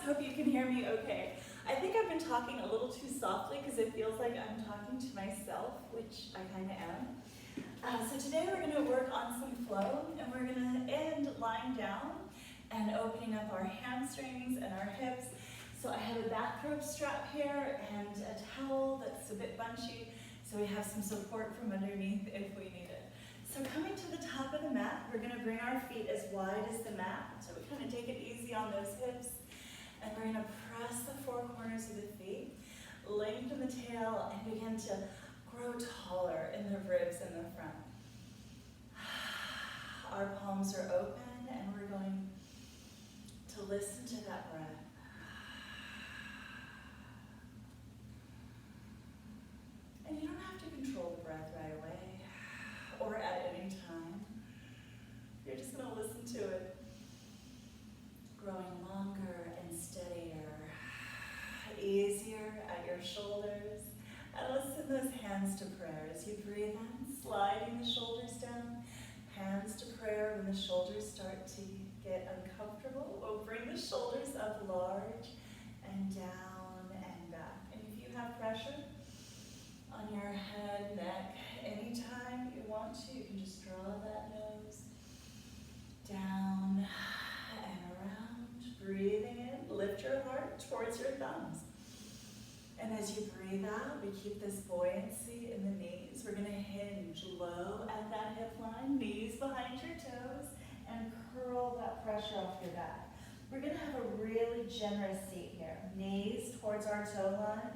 Hope you can hear me okay. I think I've been talking a little too softly because it feels like I'm talking to myself, which I kind of am. So today we're going to work on some flow, and we're going to end lying down and opening up our hamstrings and our hips. So I have a bathrobe strap here and a towel that's a bit bunchy, so we have some support from underneath if we need it. So coming to the top of the mat, we're going to bring our feet as wide as the mat, so we kind of take it easy on those hips. And we're going to press the four corners of the feet, lengthen the tail, and begin to grow taller in the ribs in the front. Our palms are open, and we're going to listen to that breath. And you don't have to control the breath right away or at any time. You're just going to listen to it, growing longer and steadier, easier at your shoulders. And listen those hands to prayer as you breathe in, sliding the shoulders down. Hands to prayer when the shoulders start to get uncomfortable. We'll bring the shoulders up large and down and back. And if you have pressure on your head, neck, anytime you want to, you can just draw that nose down and around. Breathing in, lift your heart towards your thumbs. And as you breathe out, we keep this buoyancy in the knees. We're going to hinge low at that hip line, knees behind your toes, and curl that pressure off your back. We're going to have a really generous seat here. Knees towards our toe line,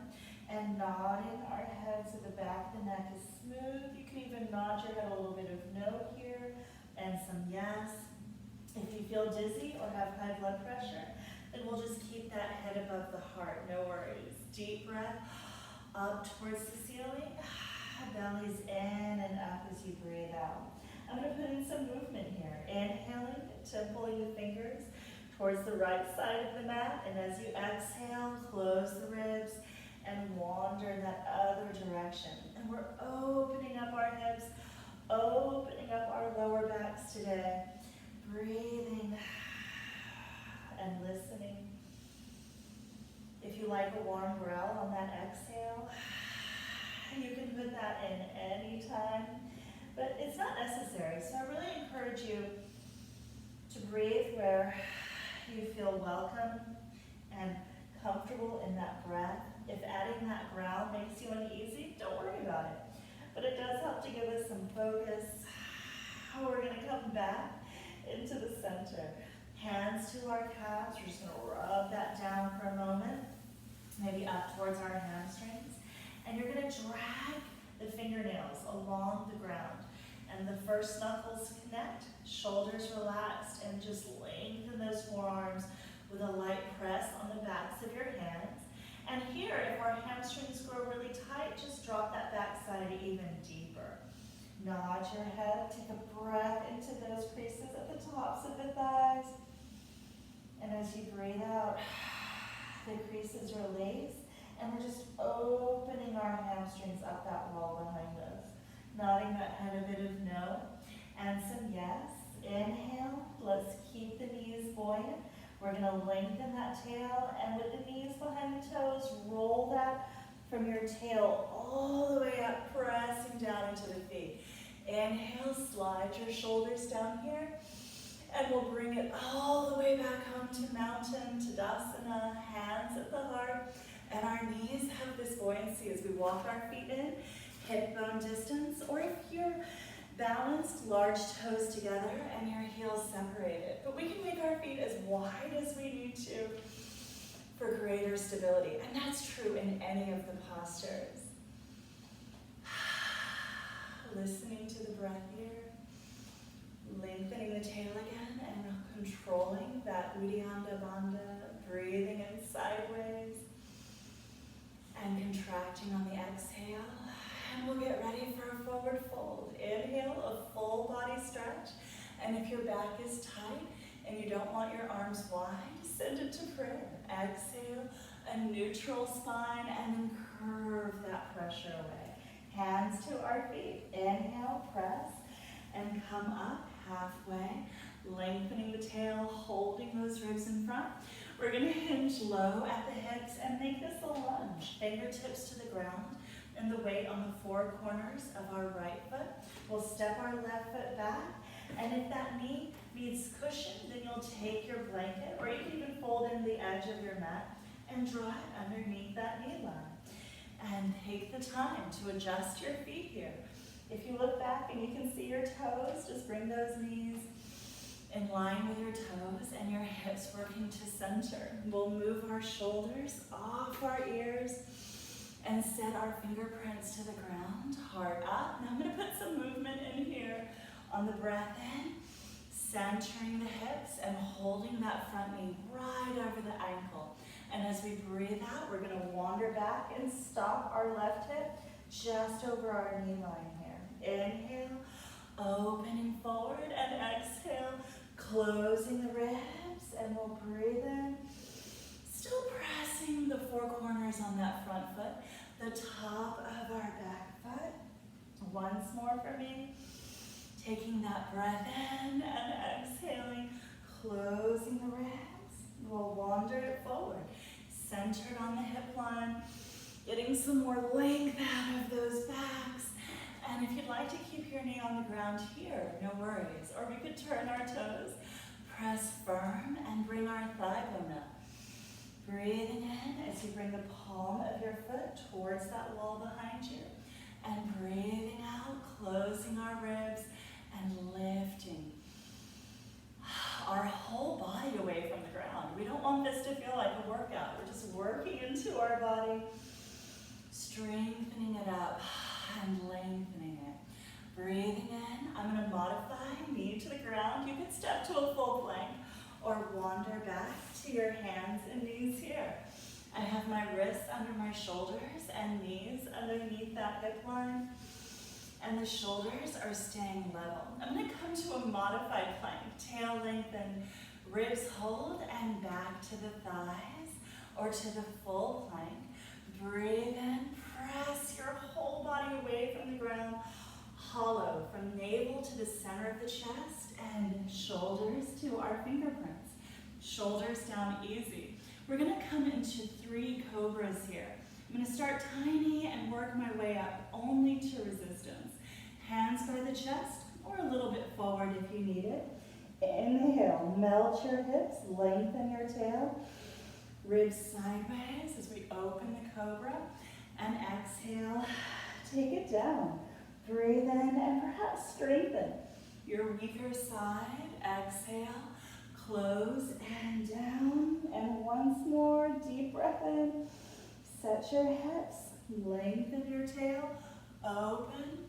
and nodding our heads at the back of the neck is smooth. You can even nod your head a little bit of no here, and some yes. If you feel dizzy or have high blood pressure, then we'll just keep that head above the heart, no worries. Deep breath up towards the ceiling, bellies in and up as you breathe out. I'm going to put in some movement here. Inhaling, templing the fingers towards the right side of the mat, and as you exhale, close the ribs and wander in that other direction. And we're opening up our hips, opening up our lower backs today. Breathing and listening. If you like a warm growl on that exhale, you can put that in any time, but it's not necessary. So I really encourage you to breathe where you feel welcome and comfortable in that breath. If adding that growl makes you uneasy, don't worry about it. But it does help to give us some focus. We're going to come back into the center. Hands to our calves. We're just going to rub that down for a moment. Maybe up towards our hamstrings. And you're going to drag the fingernails along the ground. And the first knuckles connect, shoulders relaxed, and just lengthen those forearms with a light press on the backs of your hands. And here, if our hamstrings grow really tight, just drop that backside even deeper. Nod your head, take a breath into those creases at the tops of the thighs. And as you breathe out, the creases release, and we're just opening our hamstrings up that wall behind us. Nodding that head a bit of no, and some yes. Inhale, let's keep the knees buoyant. We're going to lengthen that tail, and with the knees behind the toes, roll that from your tail all the way up, pressing down into the feet. Inhale, slide your shoulders down here, and we'll bring it all the way back home to mountain, Tadasana, hands at the heart, and our knees have this buoyancy as we walk our feet in, hip bone distance, or if you're balanced, large toes together and your heels separated. But we can make our feet as wide as we need to for greater stability, and that's true in any of the postures. Listening to the breath here, lengthening the tail again and controlling that Uddiyana Bandha, breathing in sideways and contracting on the exhale. And we'll get ready for a forward fold. Inhale, a full body stretch, and if your back is tight and you don't want your arms wide, send it to prayer. Exhale, a neutral spine, and then curve that pressure away. Hands to our feet. Inhale, press, and come up halfway, lengthening the tail, holding those ribs in front. We're gonna hinge low at the hips and make this a lunge. Fingertips to the ground and the weight on the four corners of our right foot. We'll step our left foot back, and if that knee needs cushion, then you'll take your blanket, or you can even fold in the edge of your mat and draw it underneath that knee line. And take the time to adjust your feet here. If you look back and you can see your toes, just bring those knees in line with your toes and your hips working to center. We'll move our shoulders off our ears and set our fingerprints to the ground, heart up. Now I'm gonna put some movement in here on the breath in, centering the hips and holding that front knee right over the ankle. And as we breathe out, we're gonna wander back and stop our left hip just over our knee line here. Inhale, opening forward, and exhale, closing the ribs, and we'll breathe in. Still pressing the four corners on that front foot, the top of our back foot. Once more for me. Taking that breath in and exhaling, closing the ribs. We'll wander it forward, centered on the hip line, getting some more length out of those backs. And if you'd like to keep your knee on the ground here, no worries. Or we could turn our toes, press firm, and bring our thigh bone up. Breathing in as you bring the palm of your foot towards that wall behind you. And breathing out, closing our ribs and lifting our whole body away from the ground. We don't want this to feel like a workout. We're just working into our body, strengthening it up and lengthening it. Breathing in, I'm going to modify knee to the ground. You can step to a full plank or wander back to your hands and knees here. I have my wrists under my shoulders and knees underneath that hip line. And the shoulders are staying level. I'm going to come to a modified plank. Tail lengthen, ribs hold, and back to the thighs or to the full plank. Breathe in, press your whole body away from the ground. Hollow from navel to the center of the chest and shoulders to our fingerprints. Shoulders down easy. We're going to come into 3 cobras here. I'm going to start tiny and work my way up only to resistance. Hands by the chest or a little bit forward if you need it. Inhale, melt your hips, lengthen your tail. Ribs sideways as we open the cobra. And exhale, take it down. Breathe in and perhaps strengthen your weaker side. Exhale, close and down. And once more, deep breath in. Set your hips, lengthen your tail, open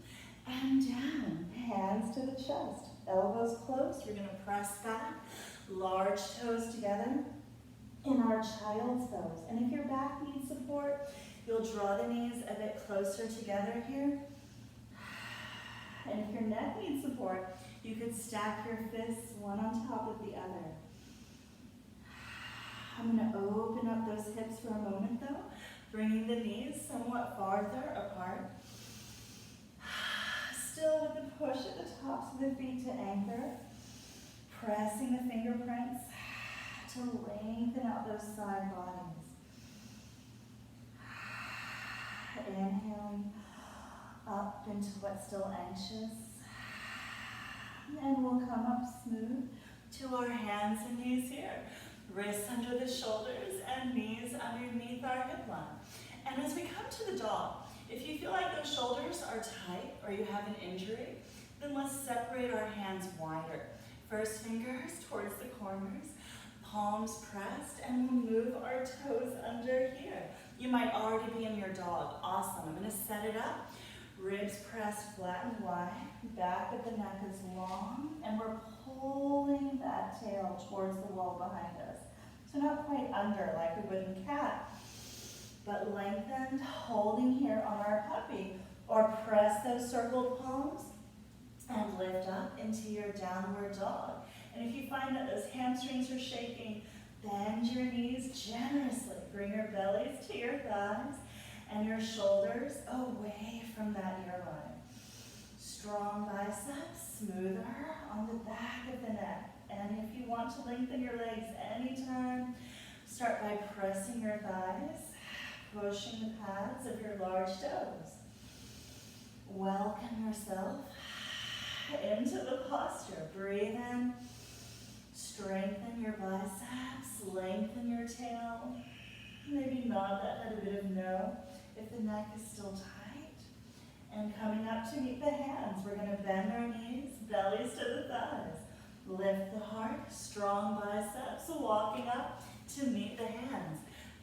and down. Hands to the chest, elbows close. We're going to press back, large toes together in our child's pose. And if your back needs support, you'll draw the knees a bit closer together here. And if your neck needs support, you could stack your fists one on top of the other. I'm going to open up those hips for a moment though, bringing the knees somewhat farther apart. Still with the push at the tops of the feet to anchor. Pressing the fingerprints to lengthen out those side bodies. Inhaling up into what's still anxious. And we'll come up smooth to our hands and knees here. Wrists under the shoulders and knees underneath our hip line. And as we come to the dog, if you feel like those shoulders are tight or you have an injury, then let's separate our hands wider. First fingers towards the corners, palms pressed, and we'll move our toes under here. You might already be in your dog. Awesome. I'm going to set it up. Ribs pressed flat and wide. Back of the neck is long, and we're pulling that tail towards the wall behind us. So not quite under like we would in cat, but lengthened, holding here on our puppy, or press those circled palms and lift up into your downward dog. And if you find that those hamstrings are shaking, bend your knees generously. Bring your bellies to your thighs and your shoulders away from that ear line. Strong biceps, smoother on the back of the neck. And if you want to lengthen your legs anytime, Start by pressing your thighs, pushing the pads of your large toes. Welcome yourself into the posture. Breathe in, strengthen your biceps, lengthen your tail. Maybe nod that head a bit of no if the neck is still tight. And coming up to meet the hands, we're going to bend our knees, bellies to the thighs. Lift the heart, strong biceps, walking up to meet the hands.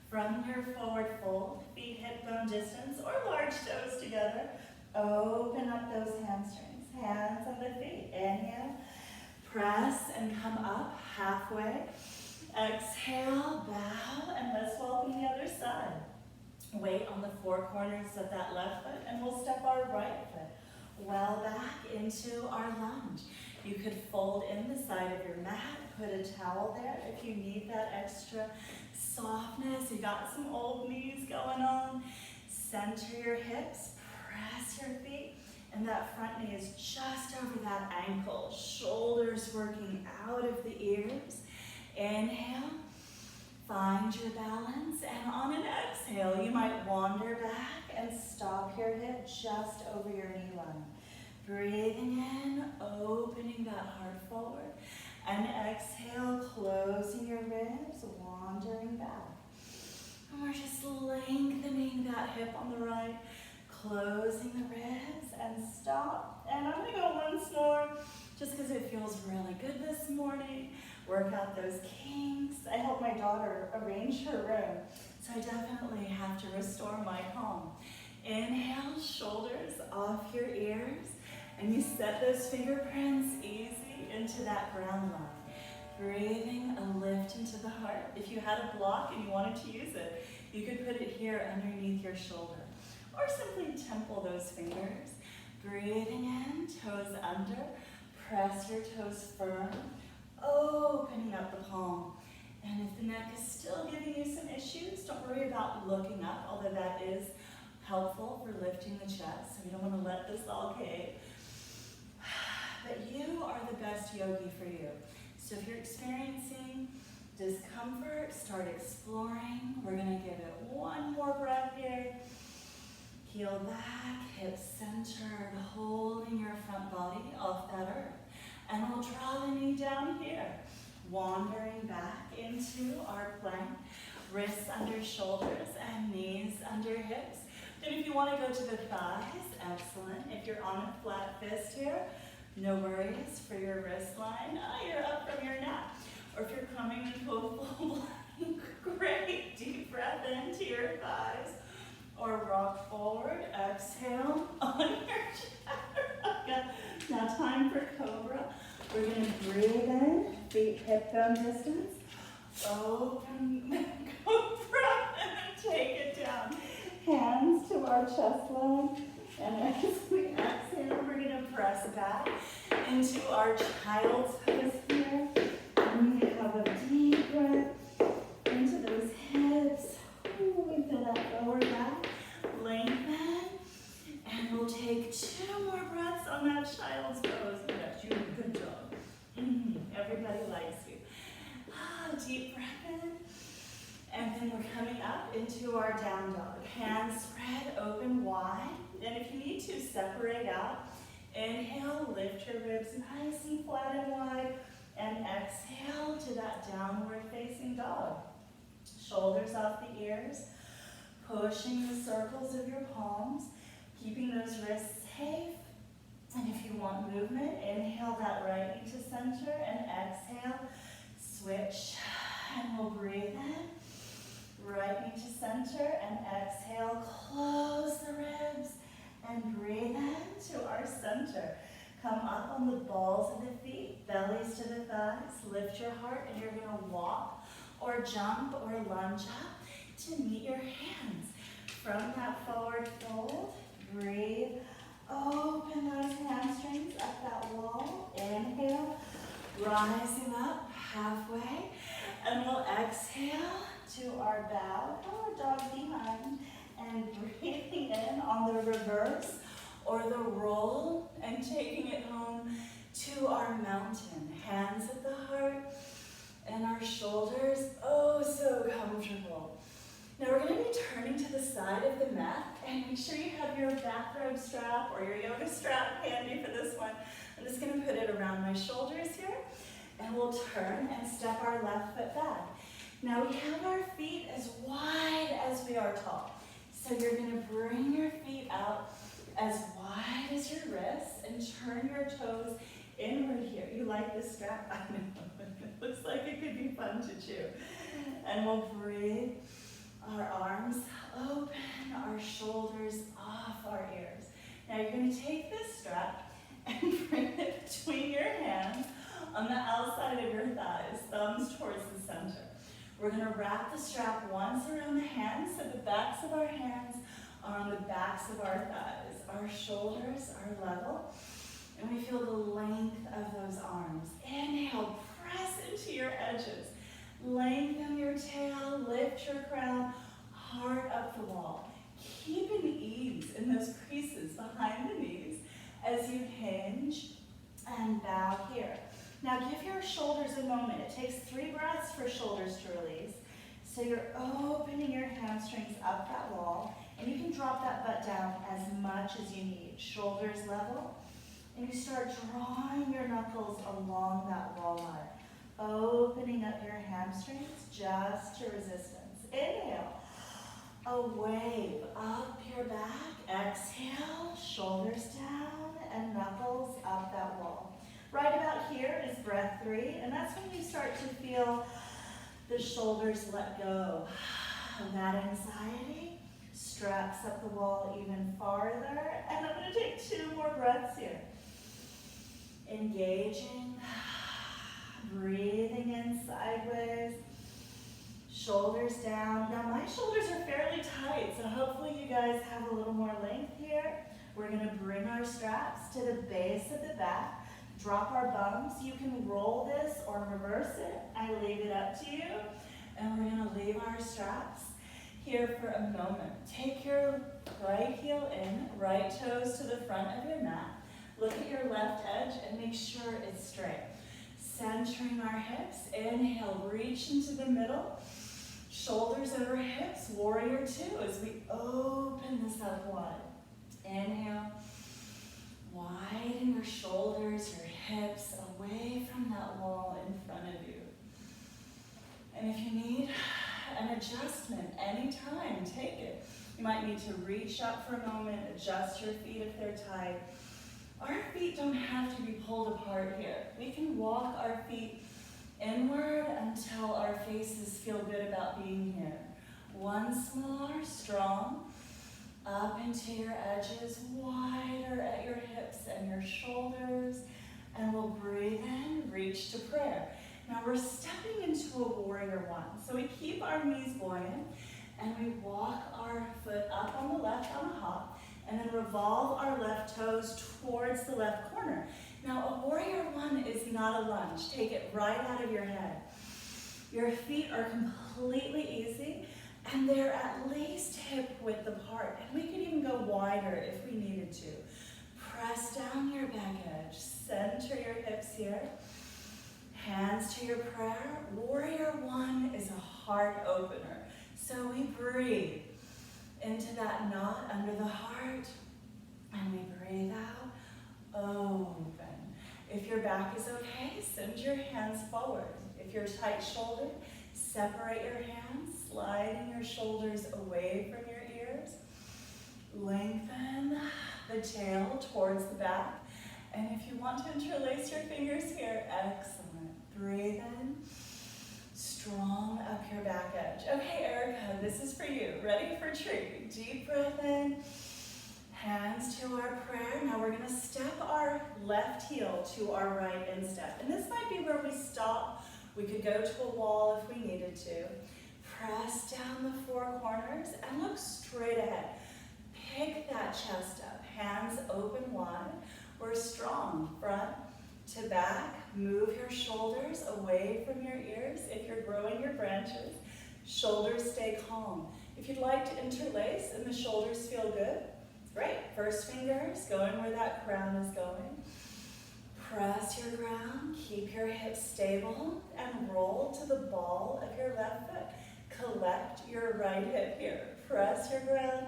From your forward fold, feet hip bone distance or large toes together, open up those hamstrings, hands on the feet. Inhale, press and come up halfway. Exhale, bow, and let's welcome the other side. Weight on the four corners of that left foot, and we'll step our right foot well back into our lunge. You could fold in the side of your mat, put a towel there if you need that extra softness. You got some old knees going on. Center your hips, press your feet, and that front knee is just over that ankle. Shoulders working out of the ears. Inhale, find your balance, and on an exhale, you might wander back and stop your hip just over your knee line. Breathing in, opening that heart forward, and exhale, closing your ribs, wandering back. And we're just lengthening that hip on the right, closing the ribs, and stop. And I'm gonna go once more, just because it feels really good this morning. Work out those kinks. I help my daughter arrange her room, so I definitely have to restore my calm. Inhale, shoulders off your ears, and you set those fingerprints easy into that ground line. Breathing a lift into the heart. If you had a block and you wanted to use it, you could put it here underneath your shoulder, or simply temple those fingers. Breathing in, toes under, press your toes firm, opening up the palm. And if the neck is still giving you some issues, don't worry about looking up, although that is helpful for lifting the chest, so we don't want to let this all cave. But you are the best yogi for you. So if you're experiencing discomfort, start exploring. We're going to give it one more breath here. Heel back, hips centered, holding your front body off that earth. And we'll draw the knee down here, wandering back into our plank, wrists under shoulders and knees under hips. And if you want to go to the thighs, excellent. If you're on a flat fist here, no worries for your wrist line. You're up from your nap. Or if you're coming into a full plank, great. Deep breath into your thighs. Or rock forward, exhale on your chaturanga. Now time for cobra. We're going to breathe in, feet hip bone distance. Open cobra and take it down. Hands to our chest line. And as we exhale, we're going to press back into our child's pose here. And we have a deep breath into those hips. Ooh, we feel that lower back. Lengthen. And we'll take 2 more breaths on that child's pose. Yes, you did a good job. Everybody likes you. Deep breath in. And then we're coming up into our down dog. Hands spread open wide. And if you need to, separate out. Inhale, lift your ribs nice and flat and wide. And exhale to that downward facing dog. Shoulders off the ears. Pushing the circles of your palms. Keeping those wrists safe. And if you want movement, inhale that right knee to center and exhale. Switch. And we'll breathe in. Right knee to center and exhale. Close the ribs and breathe in to our center. Come up on the balls of the feet, bellies to the thighs. Lift your heart and you're going to walk or jump or lunge up to meet your hands. From that forward fold, breathe. Open those hamstrings up that wall. Inhale, rising up halfway. And we'll exhale to our bow, or dog behind. And breathing in on the reverse or the roll and taking it home to our mountain. Hands at the heart and our shoulders, oh so we're gonna be turning to the side of the mat, and make sure you have your bathrobe strap or your yoga strap handy for this one. I'm just gonna put it around my shoulders here, and we'll turn and step our left foot back. Now we have our feet as wide as we are tall. So you're gonna bring your feet out as wide as your wrists and turn your toes inward here. You like this strap? I know, it looks like it could be fun to chew. And we'll breathe, our arms open, our shoulders off our ears. Now you're gonna take this strap and bring it between your hands on the outside of your thighs, thumbs towards the center. We're gonna wrap the strap once around the hands so the backs of our hands are on the backs of our thighs. Our shoulders are level, and we feel the length of those arms. Inhale, press into your edges. Lengthen your tail, lift your crown, heart up the wall. Keep an ease in those creases behind the knees as you hinge and bow here. Now give your shoulders a moment. It takes 3 breaths for shoulders to release. So you're opening your hamstrings up that wall, and you can drop that butt down as much as you need. Shoulders level, and you start drawing your knuckles along that wall line. Opening up your hamstrings just to resistance. Inhale, a wave up your back. Exhale, shoulders down and knuckles up that wall. Right about here is breath 3, and that's when you start to feel the shoulders let go of that anxiety. Straps up the wall even farther, and I'm going to take 2 more breaths here. Engaging, breathing in sideways, shoulders down. Now my shoulders are fairly tight, so hopefully you guys have a little more length here. We're going to bring our straps to the base of the back. Drop our bums. You can roll this or reverse it. I leave it up to you. And we're going to leave our straps here for a moment. Take your right heel in, right toes to the front of your mat. Look at your left edge and make sure it's straight. Centering our hips. Inhale, reach into the middle. Shoulders over hips, warrior 2 as we open this up wide. Inhale. Widen your shoulders, your hips, away from that wall in front of you. And if you need an adjustment anytime, take it. You might need to reach up for a moment, adjust your feet if they're tight. Our feet don't have to be pulled apart here. We can walk our feet inward until our faces feel good about being here. Once more, strong. Up into your edges, wider at your hips and your shoulders. And we'll breathe in, reach to prayer. Now we're stepping into a warrior 1. So we keep our knees buoyant, and we walk our foot up on the left on a hop, and then revolve our left toes towards the left corner. Now a warrior 1 is not a lunge. Take it right out of your head. Your feet are completely easy, and they're at least hip width apart. And we could even go wider if we needed to. Press down your back edge. Center your hips here. Hands to your prayer. Warrior 1 is a heart opener. So we breathe into that knot under the heart. And we breathe out. Open. If your back is okay, send your hands forward. If you're tight shouldered, separate your hands, sliding your shoulders away from your ears. Lengthen the tail towards the back. And if you want to interlace your fingers here, excellent. Breathe in. Strong up your back edge. Okay, Erika, this is for you. Ready for tree. Deep breath in. Hands to our prayer. Now we're going to step our left heel to our right instep. And this might be where we stop. We could go to a wall if we needed to. Press down the 4 corners and look straight ahead. Pick that chest up. Hands open wide. We're strong. Front to back. Move your shoulders away from your ears if you're growing your branches. Shoulders stay calm. If you'd like to interlace and the shoulders feel good, great. First fingers going where that crown is going. Press your ground, keep your hips stable, and roll to the ball of your left foot. collect your right hip here. Press your ground,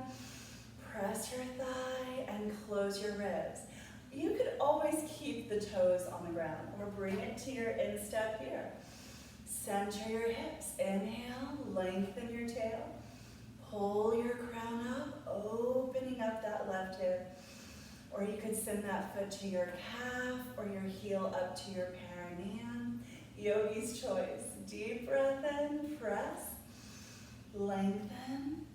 press your thigh, and close your ribs. You could always keep the toes on the ground or bring it to your instep here. Center your hips. Inhale, lengthen your tail. Pull your crown up, opening up that left hip. Or you could send that foot to your calf or your heel up to your perineum. Yogi's choice. Deep breath in, press, lengthen,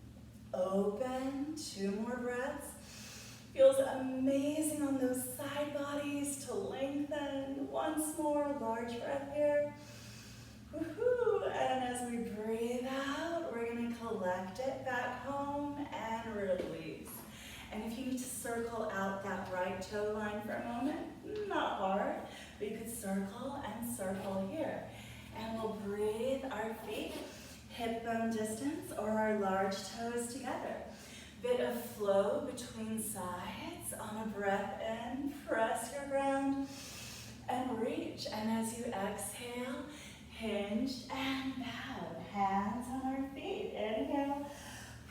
open. 2 more breaths. Feels amazing on those side bodies to lengthen. Once more, large breath here. Woohoo! And as we breathe out, we're gonna collect it back home and release. And if you need to circle out that right toe line for a moment, not hard, but you could circle and circle here. And we'll breathe our feet hip bone distance or our large toes together. Bit of flow between sides. On a breath in, press your ground and reach. And as you exhale, hinged and bowed. Hands on our feet. Inhale,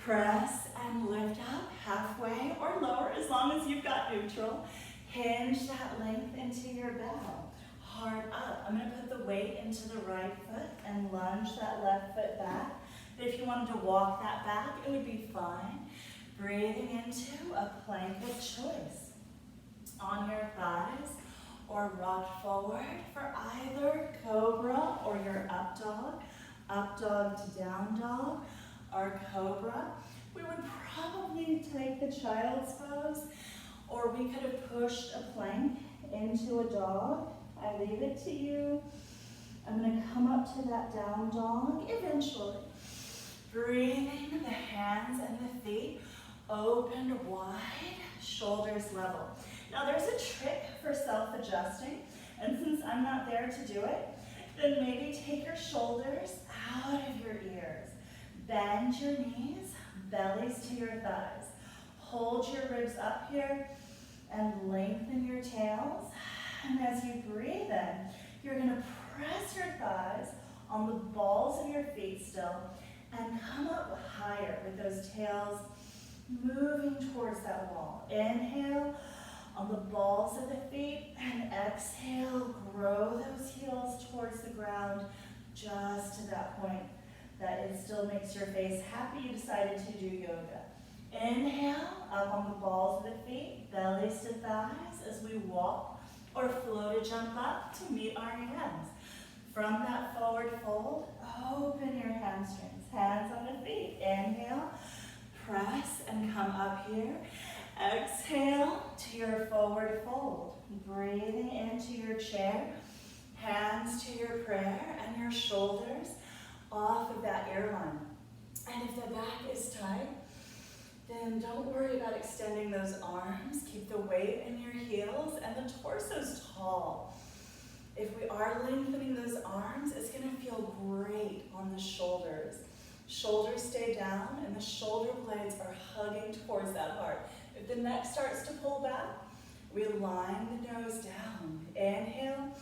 press and lift up halfway or lower as long as you've got neutral. Hinge that length into your bow. Heart up. I'm going to put the weight into the right foot and lunge that left foot back. But if you wanted to walk that back, it would be fine. Breathing into a plank of choice. On your thighs or rock forward for either cobra or your up dog to down dog, or cobra. We would probably take the child's pose, or we could have pushed a plank into a dog. I leave it to you. I'm going to come up to that down dog eventually. Breathing, the hands and the feet opened wide, shoulders level. Now there's a trick for self-adjusting, and since I'm not there to do it, then maybe take your shoulders out of your ears. Bend your knees, bellies to your thighs. Hold your ribs up here and lengthen your tails. And as you breathe in, you're going to press your thighs on the balls of your feet still and come up higher with those tails moving towards that wall. Inhale on the balls of the feet and exhale, grow those heels towards the ground just to that point that it still makes your face happy you decided to do yoga. Inhale up on the balls of the feet, bellies to thighs as we walk or flow to jump up to meet our hands. From that forward fold, open your hamstrings, hands on the feet. Inhale, press and come up here. Exhale to your forward fold. Breathing into your chair, hands to your prayer and your shoulders off of that airline. And if the back is tight, then don't worry about extending those arms. Keep the weight in your heels and the torso's tall. If we are lengthening those arms, it's going to feel great on the shoulders. Shoulders stay down and the shoulder blades are hugging towards that heart. If the neck starts to pull back, we line the nose down. Inhale,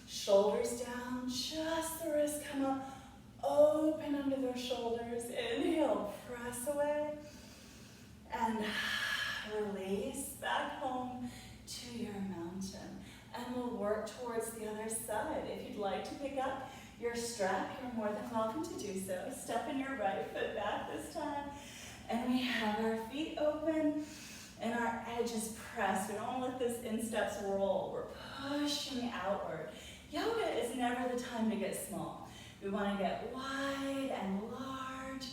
shoulders down, just the wrists come up. Open under those shoulders. Inhale, press away. And release back home to your mountain. And we'll work towards the other side. If you'd like to pick up your strap, you're more than welcome to do so. Step in your right foot back this time. And we have our feet open and our edges pressed. We don't want to let this insteps roll. We're pushing outward. Yoga is never the time to get small. We want to get wide and large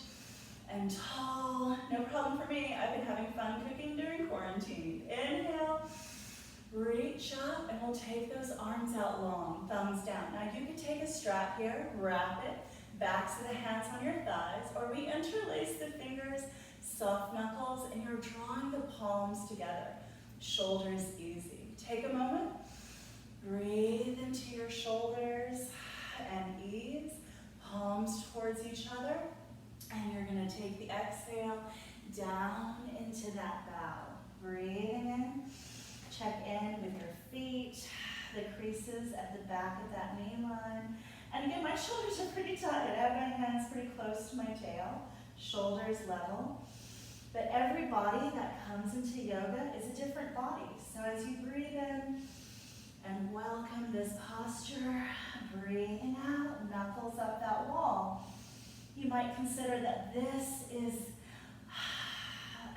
and tall. No problem for me. I've been having fun cooking during quarantine. Inhale, reach up, and we'll take those arms out long, thumbs down. Now you can take a strap here, wrap it, backs of the hands on your thighs, or we interlace the fingers, soft knuckles, and you're drawing the palms together. Shoulders easy. Take a moment, breathe into your shoulders and ease, palms towards each other, and you're going to take the exhale down into that bow. Breathing in, check in with your feet, the creases at the back of that knee line, And again, my shoulders are pretty tight. I have my hands pretty close to my tail, shoulders level. But every body that comes into yoga is a different body. So as you breathe in and welcome this posture, breathing out, knuckles up that wall, you might consider that this is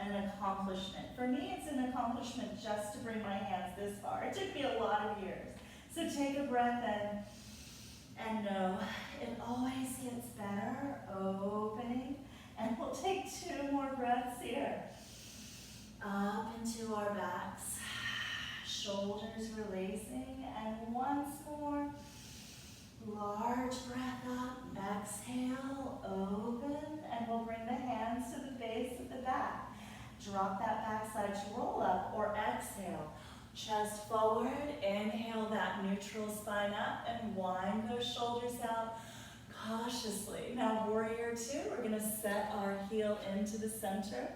an accomplishment. For me, it's an accomplishment just to bring my hands this far. It took me a lot of years. So take a breath in and know it always gets better, opening. And we'll take 2 more breaths here. Up into our backs, shoulders releasing, and once more, large breath up, exhale, open, and we'll bring the hands to the base of the back. Drop that backside to roll up, or exhale. Chest forward, inhale that neutral spine up, and wind those shoulders out cautiously. Now warrior 2, we're going to set our heel into the center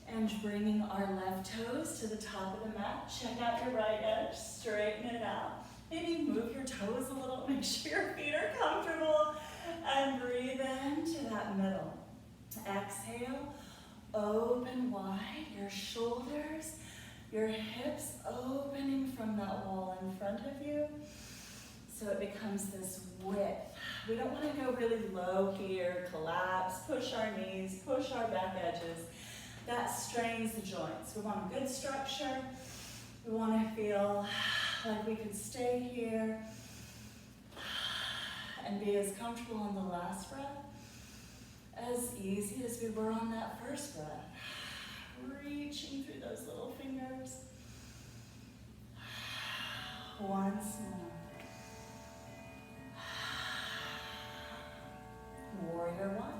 and bringing our left toes to the top of the mat. Check out your right edge, straighten it out. Maybe move your toes a little, make sure your feet are comfortable, and breathe into that middle. Exhale, open wide, your shoulders, your hips opening from that wall in front of you. So it becomes this width. We don't want to go really low here, collapse, push our knees, push our back edges. That strains the joints. We want good structure. We want to feel like we could stay here and be as comfortable on the last breath, as easy as we were on that first breath. Reaching through those little fingers. Once more. Warrior 1.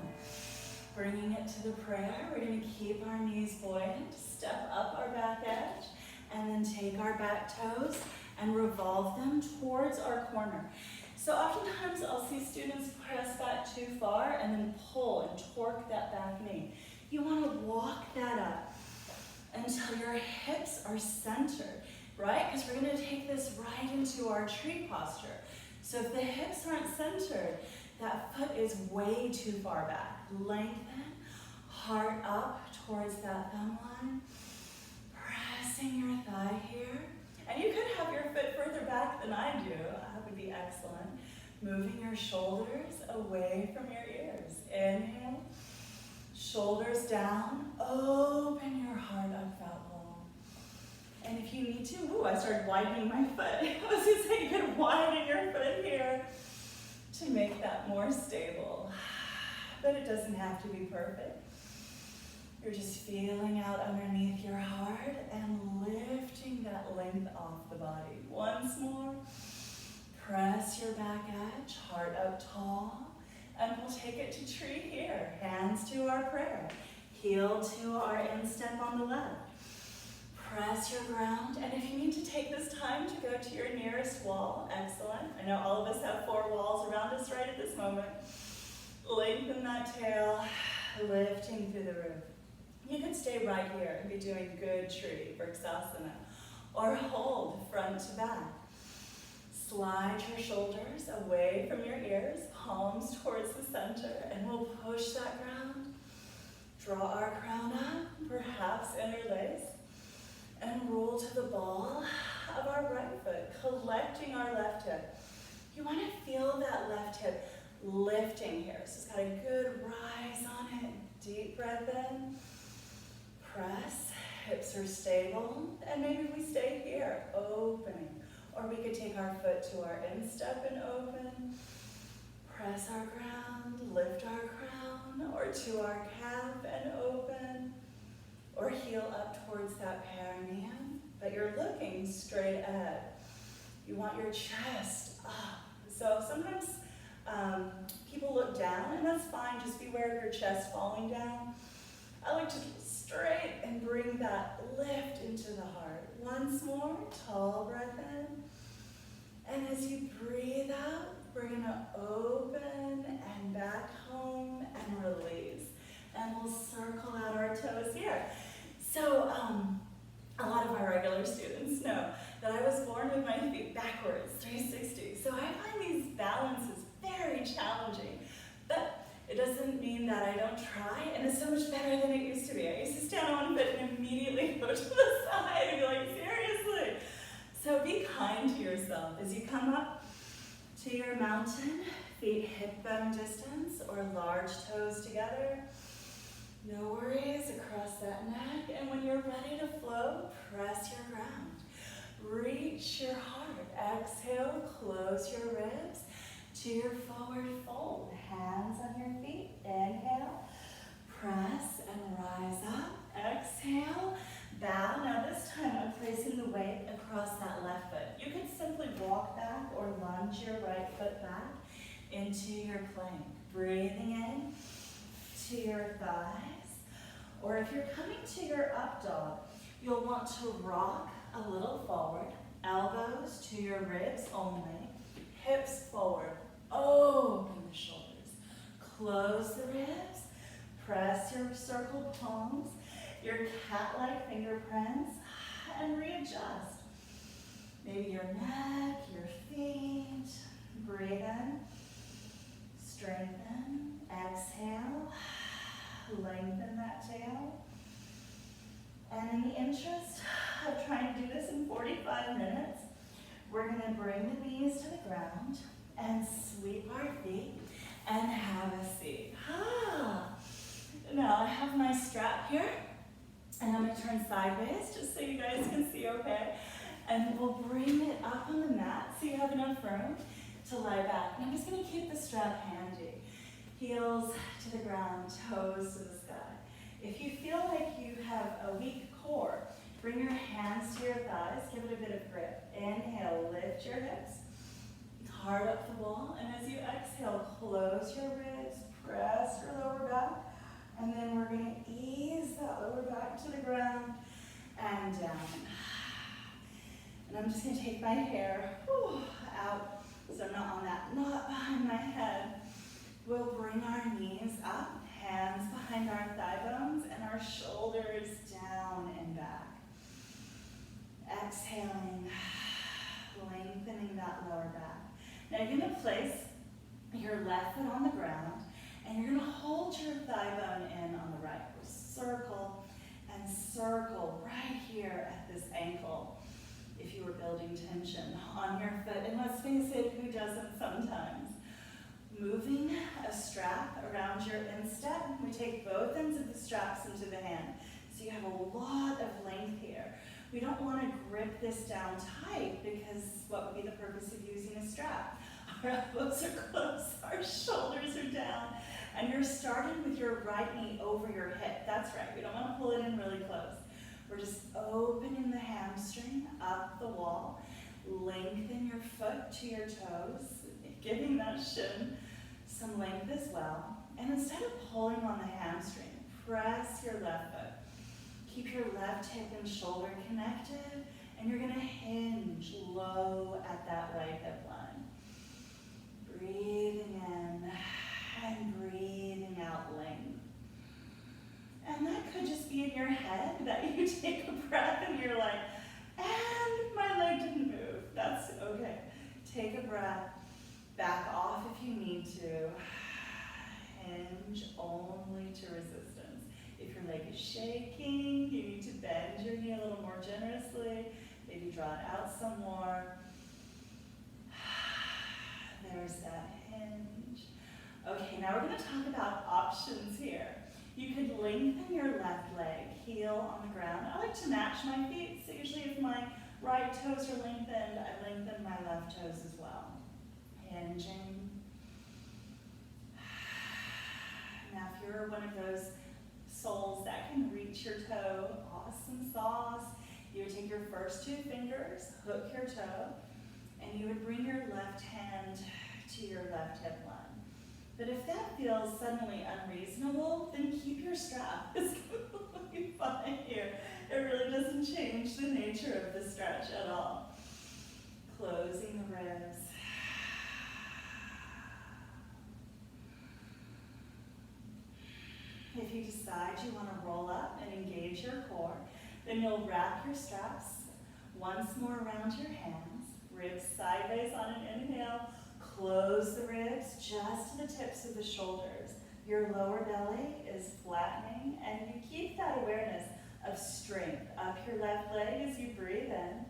Bringing it to the prayer, we're going to keep our knees buoyant, step up our back edge, and then take our back toes and revolve them towards our corner. So oftentimes I'll see students press back too far and then pull and torque that back knee. You want to walk that up until your hips are centered, right? Because we're going to take this right into our tree posture. So if the hips aren't centered, that foot is way too far back. Lengthen, heart up towards that thumb line. Pressing your thigh here. And you could have your foot further back than I do. That would be excellent. Moving your shoulders away from your ears. Inhale. Shoulders down. Open your heart up that wall. And if you need to, I started widening my foot. I was going to say you could widen your foot here to make that more stable. But it doesn't have to be perfect. You're just feeling out underneath your heart and lifting that length off the body. Once more, press your back edge, heart up tall, and we'll take it to tree here. Hands to our prayer, heel to our instep on the left. Press your ground, and if you need to take this time to go to your nearest wall, excellent. I know all of us have 4 walls around us right at this moment. Lengthen that tail, lifting through the roof. You can stay right here and be doing good tree, Vrksasana, or hold front to back. Slide your shoulders away from your ears, palms towards the center, and we'll push that ground. Draw our crown up, perhaps interlace, and roll to the ball of our right foot, collecting our left hip. You want to feel that left hip lifting here. So it's got a good rise on it. Deep breath in. Press. Hips are stable. And maybe we stay here, opening. Or we could take our foot to our instep and open. Press our ground, lift our crown, or to our calf and open. Or heel up towards that perineum. But you're looking straight ahead. You want your chest up. So sometimes people look down, and that's fine. Just beware of your chest falling down. I like to look straight and bring that lift into the heart. Once more, tall breath in. And as you breathe out, we're going to open and back home and release. And we'll circle out our toes here. So a lot of my regular students know that I was born with my feet backwards, 360. So I find these balances that I don't try, and it's so much better than it used to be. I used to stand on one foot and immediately go to the side and be like, seriously? So be kind to yourself as you come up to your mountain, feet hip bone distance or large toes together. No worries across that neck, and when you're ready to flow, press your ground. Reach your heart. Exhale, close your ribs to your forward fold. Hands on your feet. Inhale, press and rise up. Exhale, bow. Now this time I'm placing the weight across that left foot. You can simply walk back or lunge your right foot back into your plank. Breathing in to your thighs. Or if you're coming to your up dog, you'll want to rock a little forward, elbows to your ribs only, hips forward, open the shoulders, close the ribs, press your circle palms, your cat-like fingerprints, and readjust. Maybe your neck, your feet, breathe in, strengthen, exhale, lengthen that tail. And in the interest of trying to do this in 45 minutes, we're going to bring the knees to the ground and sweep our feet and have a seat. Now I have my strap here, and I'm going to turn sideways just so you guys can see okay. And we'll bring it up on the mat so you have enough room to lie back. And I'm just going to keep the strap handy. Heels to the ground, toes to the sky. If you feel like you have a weak core, bring your hands to your thighs, give it a bit of grip. Inhale, lift your hips, hard up the wall, and as you exhale, close your ribs, press your lower back, and then we're going to ease that lower back to the ground and down. And I'm just going to take my hair out so I'm not on that knot behind my head. We'll bring our knees up, hands behind our thigh bones, and our shoulders down and back. Exhaling, lengthening that lower back. Now you're going to place your left foot on the ground, and you're going to hold your thigh bone in on the right. Circle and circle right here at this ankle if you were building tension on your foot. And let's face it, who doesn't sometimes? Moving a strap around your instep. We take both ends of the straps into the hand. So you have a lot of length here. We don't want to grip this down tight because what would be the purpose of using a strap? Our elbows are close, our shoulders are down, and you're starting with your right knee over your hip. That's right, we don't want to pull it in really close. We're just opening the hamstring up the wall, lengthen your foot to your toes, giving that shin some length as well. And instead of pulling on the hamstring, press your left foot. Keep your left hip and shoulder connected, and you're going to hinge low at that right hip line. Breathing in and breathing out length. And that could just be in your head that you take a breath and you're like, and my leg didn't move. That's okay. Take a breath. Back off if you need to. Hinge only to resistance. If your leg is shaking, you need to bend your knee a little more generously. Maybe draw it out some more. There's that hinge. Okay, now we're going to talk about options here. You could lengthen your left leg, heel on the ground. I like to match my feet, so usually if my right toes are lengthened, I lengthen my left toes as well. Hinging. Now if you're one of those souls that can reach your toe, awesome sauce, you would take your first two fingers, hook your toe, and you would bring your left hand to your left hip line. But if that feels suddenly unreasonable, then keep your strap. It's completely fine here. It really doesn't change the nature of the stretch at all. Closing the ribs. If you decide you want to roll up and engage your core, then you'll wrap your straps once more around your hands, ribs sideways on an inhale, close the ribs just to the tips of the shoulders. Your lower belly is flattening, and you keep that awareness of strength up your left leg as you breathe in.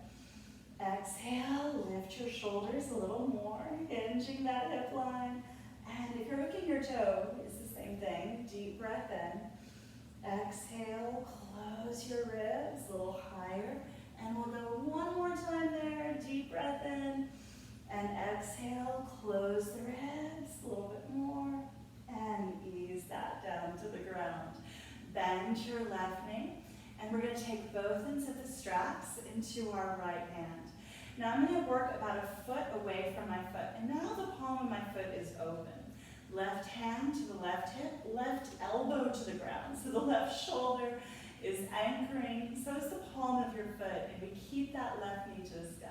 Exhale, lift your shoulders a little more, hinging that hip line. And if you're hooking your toe, it's the same thing. Deep breath in. Exhale, close your ribs a little higher. And we'll go one more time there. Deep breath in. And exhale, close the ribs a little bit more. And ease that down to the ground. Bend your left knee. And we're going to take both ends of the straps into our right hand. Now I'm going to work about a foot away from my foot. And now the palm of my foot is open. Left hand to the left hip, left elbow to the ground. So the left shoulder is anchoring, so is the palm of your foot. And we keep that left knee to the sky.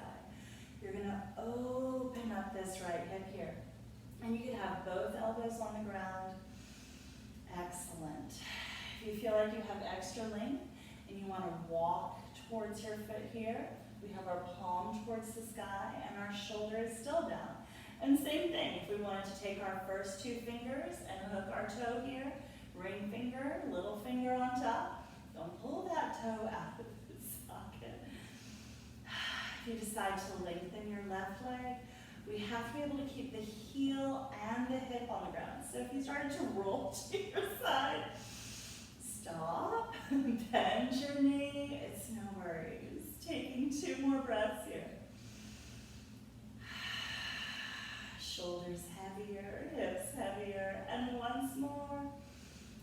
You're going to open up this right hip here. And you can have both elbows on the ground. Excellent. If you feel like you have extra length and you want to walk towards your foot here, we have our palm towards the sky and our shoulder is still down. And same thing, if we wanted to take our first two fingers and hook our toe here, ring finger, little finger on top, don't pull that toe out of the socket. If you decide to lengthen your left leg, we have to be able to keep the heel and the hip on the ground. So if you started to roll to your side, stop, bend your knee, it's no worries. Taking two more breaths here. Shoulders heavier, hips heavier, and once more.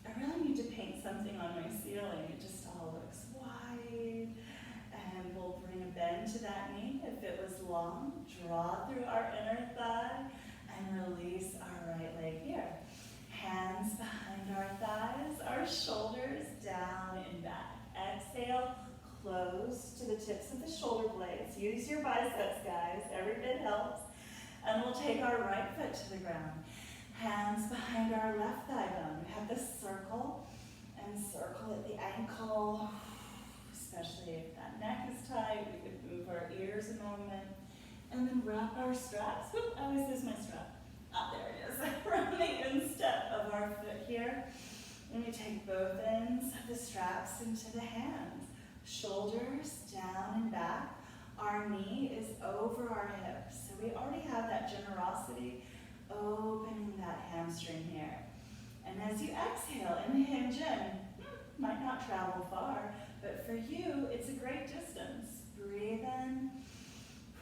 I really need to paint something on my ceiling. It just all looks wide. And we'll bring a bend to that knee. If it was long, draw through our inner thigh and release our right leg here. Hands behind our thighs, our shoulders down and back. Exhale. Close to the tips of the shoulder blades. Use your biceps, guys. Every bit helps. And we'll take our right foot to the ground. Hands behind our left thigh bone. We have this circle and circle at the ankle. Especially if that neck is tight, we could move our ears a moment. And then wrap our straps. Whoop, I always lose my strap. Ah, there it is. From the instep of our foot here. And we take both ends of the straps into the hands. Shoulders down and back. Our knee is over our hips. So we already have that generosity opening that hamstring here. And as you exhale and hinge in, might not travel far, but for you, it's a great distance. Breathe in,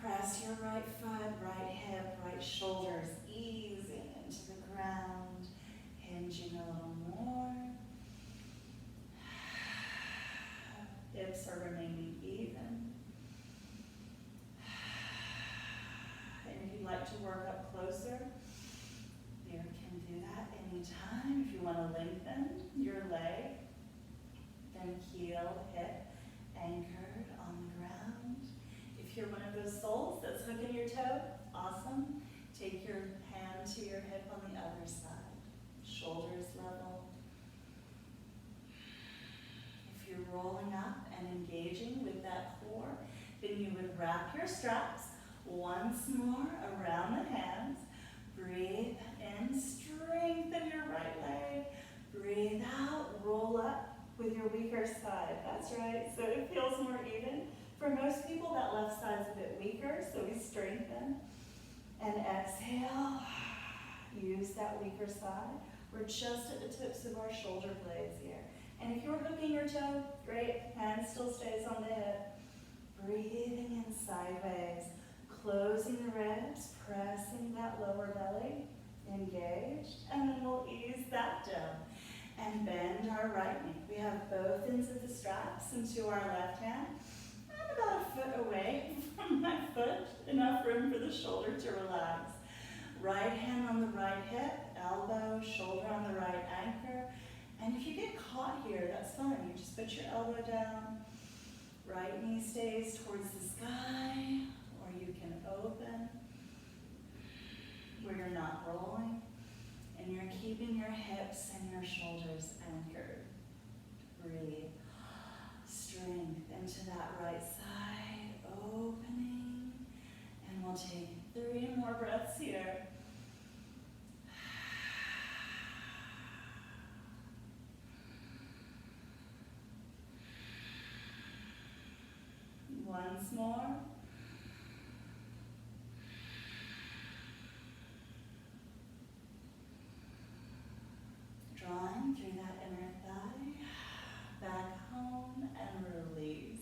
press your right foot, right hip, right shoulders, easing into the ground, hinging a little more. Hips are remaining even. And if you'd like to work up closer, you can do that anytime. If you want to lengthen your leg, then heel, hip, anchored on the ground. If you're one of those souls that's hooking your toe, awesome. Take your hand to your hip on the other side. Shoulders level. If you're rolling up and engaging with that core, then you would wrap your straps once more around the hands. Breathe in, strengthen your right leg. Breathe out, roll up with your weaker side. That's right, so it feels more even. For most people, that left side's a bit weaker, so we strengthen. And exhale, use that weaker side. We're just at the tips of our shoulder blades here. And if you're hooking your toe, great, hand still stays on the hip. Breathing in sideways, closing the ribs, pressing that lower belly, engaged, and then we'll ease that down. And bend our right knee. We have both ends of the straps into our left hand. I'm about a foot away from my foot, enough room for the shoulder to relax. Right hand on the right hip, elbow, shoulder on the right anchor. And if you get caught here, that's fine. You just put your elbow down. Right knee stays towards the sky, or you can open where you're not rolling. And you're keeping your hips and your shoulders anchored. Breathe. Strength into that right side, opening. And we'll take 3 more breaths here. once more. Drawing through that inner thigh, back home and release.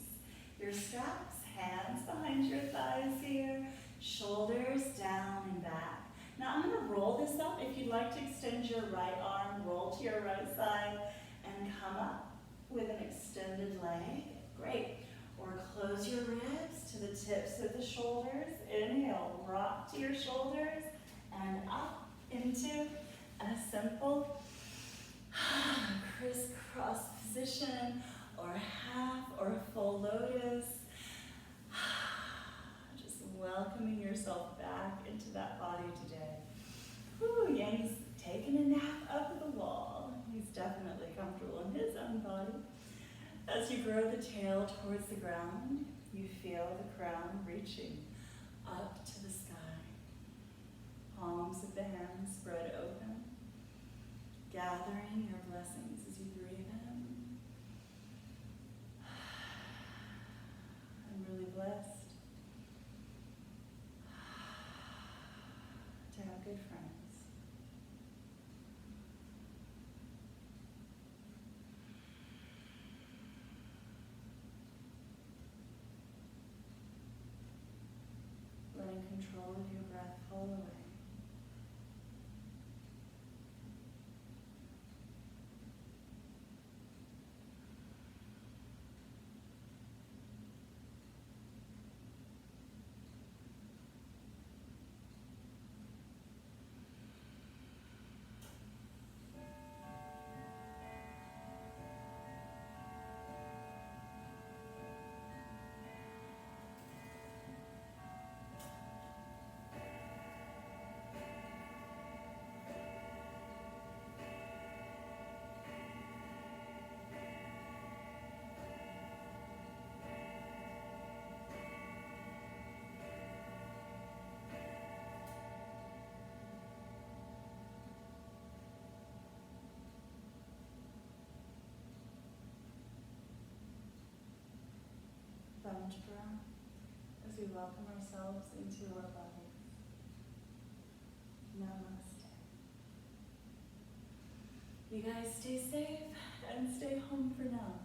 Your straps, hands behind your thighs here, shoulders down and back. Now I'm going to roll this up. If you'd like to extend your right arm, roll to your right side and come up with an extended leg. Great. Or close your ribs to the tips of the shoulders. Inhale, rock to your shoulders and up into a simple crisscross position or half or a full lotus. Just welcoming yourself back into that body today. Whew, Yang's taking a nap up at the wall. He's definitely comfortable in his own body. As you grow the tail towards the ground, you feel the crown reaching up to the sky. Palms of the hands spread open, gathering your blessings as you breathe in. I'm really blessed to have good friends. Letting control of your breath fall away. Thumb to brow as we welcome ourselves into our bodies. Namaste. You guys stay safe and stay home for now.